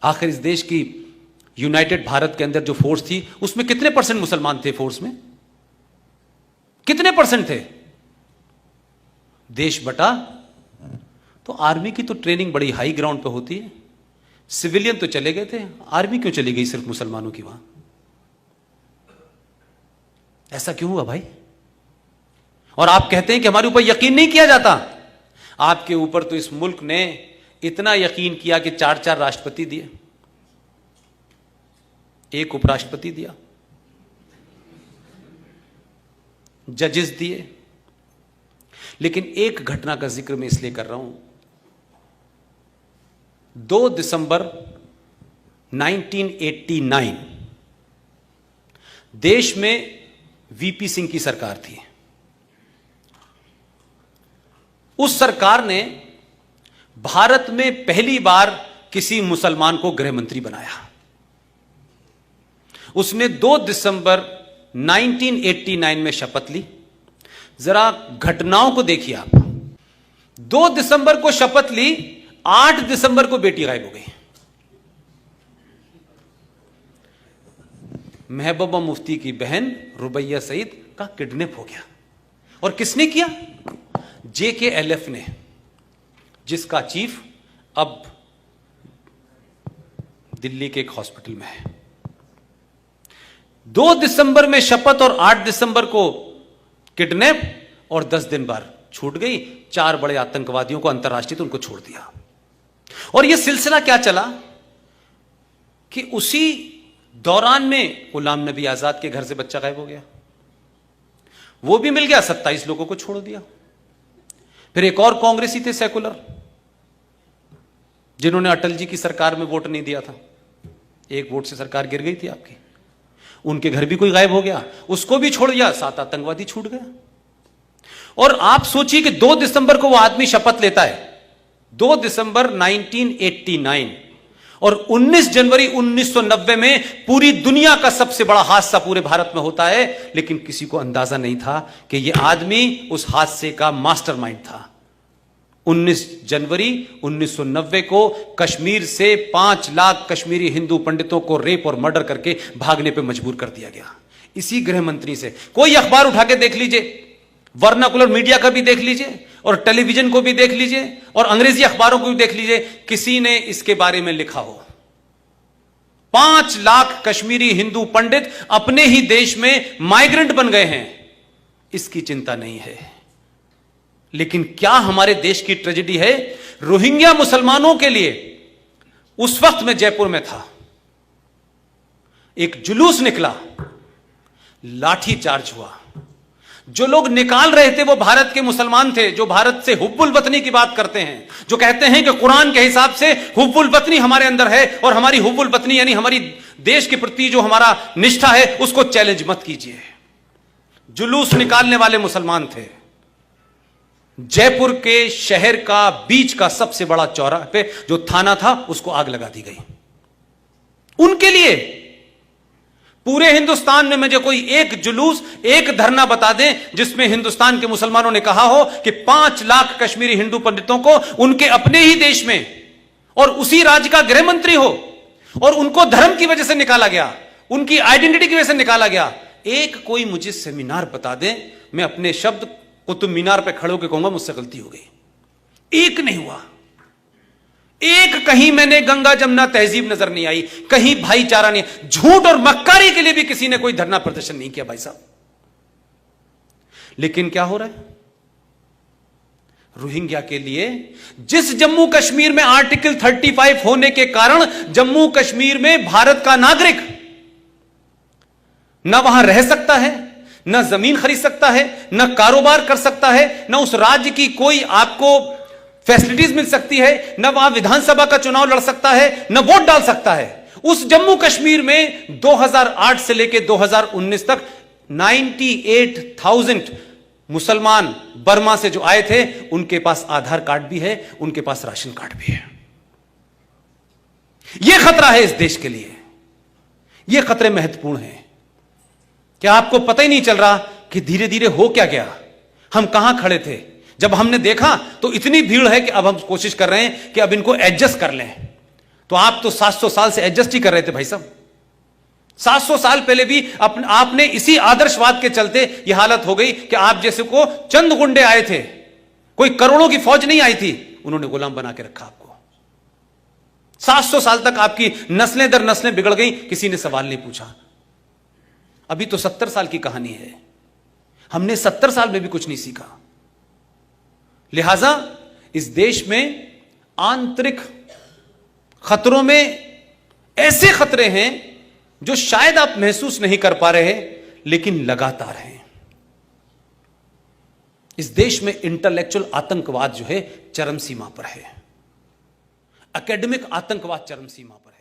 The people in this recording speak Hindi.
आखिर इस देश की यूनाइटेड भारत के अंदर जो फोर्स थी उसमें कितने परसेंट मुसलमान थे? फोर्स में कितने परसेंट थे? देश बटा तो आर्मी की तो ट्रेनिंग बड़ी हाई ग्राउंड पे होती है, सिविलियन तो चले गए थे, आर्मी क्यों चली गई सिर्फ मुसलमानों की वहां? ऐसा क्यों हुआ भाई? और आप कहते हैं कि हमारे ऊपर यकीन नहीं किया जाता। आपके ऊपर तो इस मुल्क ने इतना यकीन किया कि 4-4 राष्ट्रपति दिए, 1 उपराष्ट्रपति दिया, जजेस दिए। लेकिन एक घटना का जिक्र मैं इसलिए कर रहा हूं, 2 दिसंबर 1989 देश में वीपी सिंह की सरकार थी। उस सरकार ने भारत में पहली बार किसी मुसलमान को गृह मंत्री बनाया। उसने 2 दिसंबर 1989 में शपथ ली। जरा घटनाओं को देखिए आप। 2 दिसंबर को शपथ ली, 8 दिसंबर को बेटी गायब हो गई। महबूबा मुफ्ती की बहन रुबैया सईद का किडनैप हो गया। और किसने किया? JKLF ने, जिसका चीफ अब दिल्ली के एक हॉस्पिटल में है। 2 दिसंबर में शपथ और 8 दिसंबर को किडनैप, और 10 दिन बाद छूट गई। 4 बड़े आतंकवादियों को अंतर्राष्ट्रीय तो उनको छोड़ दिया। और यह सिलसिला क्या चला कि उसी दौरान में गुलाम नबी आजाद के घर से बच्चा गायब हो गया, वो भी मिल गया, 27 लोगों को छोड़ दिया। फिर एक और कांग्रेसी थे सेकुलर, जिन्होंने अटल जी की सरकार में वोट नहीं दिया था, 1 वोट से सरकार गिर गई थी आपकी, उनके घर भी कोई गायब हो गया, उसको भी छोड़ दिया, 7 आतंकवादी छूट गया। और आप सोचिए कि 2 दिसंबर को वो आदमी शपथ लेता है, 2 दिसंबर 1989, और 19 जनवरी 1990 में पूरी दुनिया का सबसे बड़ा हादसा पूरे भारत में होता है। लेकिन किसी को अंदाजा नहीं था कि यह आदमी उस हादसे का मास्टरमाइंड था। 19 जनवरी 1990 को कश्मीर से 5 लाख कश्मीरी हिंदू पंडितों को रेप और मर्डर करके भागने पे मजबूर कर दिया गया, इसी गृह मंत्री से। कोई अखबार उठा के देख लीजिए, वर्नाकुलर मीडिया का भी देख लीजिए, और टेलीविजन को भी देख लीजिए, और अंग्रेजी अखबारों को भी देख लीजिए, किसी ने इसके बारे में लिखा हो। 5 लाख कश्मीरी हिंदू पंडित अपने ही देश में माइग्रेंट बन गए हैं, इसकी चिंता नहीं है। लेकिन क्या हमारे देश की ट्रेजेडी है? रोहिंग्या मुसलमानों के लिए उस वक्त मैं जयपुर में था, एक जुलूस निकला, लाठी चार्ज हुआ। जो लोग निकाल रहे थे वो भारत के मुसलमान थे, जो भारत से हुब्बुल वतनी की बात करते हैं, जो कहते हैं कि कुरान के हिसाब से हुब्बुल वतनी हमारे अंदर है, और हमारी हुब्बुल वतनी यानी हमारी देश के प्रति जो हमारा निष्ठा है उसको चैलेंज मत कीजिए। जुलूस निकालने वाले मुसलमान थे। जयपुर के शहर का बीच का सबसे बड़ा चौराहे पे जो थाना था उसको आग लगा दी गई। उनके लिए पूरे हिंदुस्तान में मुझे कोई एक जुलूस, एक धरना बता दें जिसमें हिंदुस्तान के मुसलमानों ने कहा हो कि 5 लाख कश्मीरी हिंदू पंडितों को उनके अपने ही देश में और उसी राज्य का गृह मंत्री हो, और उनको धर्म की वजह से निकाला गया, उनकी आइडेंटिटी की वजह से निकाला गया। एक कोई मुझे सेमिनार बता दें, मैं अपने शब्द कुतुब मीनार पर खड़े होकर कहूंगा मुझसे गलती हो गई। एक नहीं हुआ, एक कहीं मैंने गंगा जमुना तहजीब नजर नहीं आई, कहीं भाईचारा नहीं, झूठ और मक्कारी के लिए भी किसी ने कोई धरना प्रदर्शन नहीं किया भाई साहब। लेकिन क्या हो रहा है? रोहिंग्या के लिए, जिस जम्मू कश्मीर में आर्टिकल 35 होने के कारण जम्मू कश्मीर में भारत का नागरिक न वहां रह सकता है, न जमीन खरीद सकता है, न कारोबार कर सकता है, न उस राज्य की कोई आपको फैसिलिटीज मिल सकती है, न वहां विधानसभा का चुनाव लड़ सकता है, न वोट डाल सकता है। उस जम्मू कश्मीर में 2008 से लेकर 2019 तक 98,000 मुसलमान बर्मा से जो आए थे, उनके पास आधार कार्ड भी है, उनके पास राशन कार्ड भी है। यह खतरा है इस देश के लिए। यह खतरे महत्वपूर्ण हैं। क्या आपको पता ही नहीं चल रहा कि धीरे धीरे हो क्या गया? हम कहां खड़े थे जब हमने देखा तो इतनी भीड़ है कि अब हम कोशिश कर रहे हैं कि अब इनको एडजस्ट कर लें। तो आप तो 700 साल से एडजस्ट ही कर रहे थे भाई साहब। 700 साल पहले भी आपने इसी आदर्शवाद के चलते यह हालत हो गई कि आप जैसे को चंद गुंडे आए थे, कोई करोड़ों की फौज नहीं आई थी, उन्होंने गुलाम बना के रखा आपको। 700 साल तक आपकी नस्लें दर नस्लें बिगड़ गई, किसी ने सवाल नहीं पूछा। अभी तो 70 साल की कहानी है, हमने 70 साल में भी कुछ नहीं सीखा। लिहाजा इस देश में आंतरिक खतरों में ऐसे खतरे हैं जो शायद आप महसूस नहीं कर पा रहे, लेकिन लगातार हैं। इस देश में इंटेलेक्चुअल आतंकवाद जो है चरम सीमा पर है, एकेडमिक आतंकवाद चरम सीमा पर।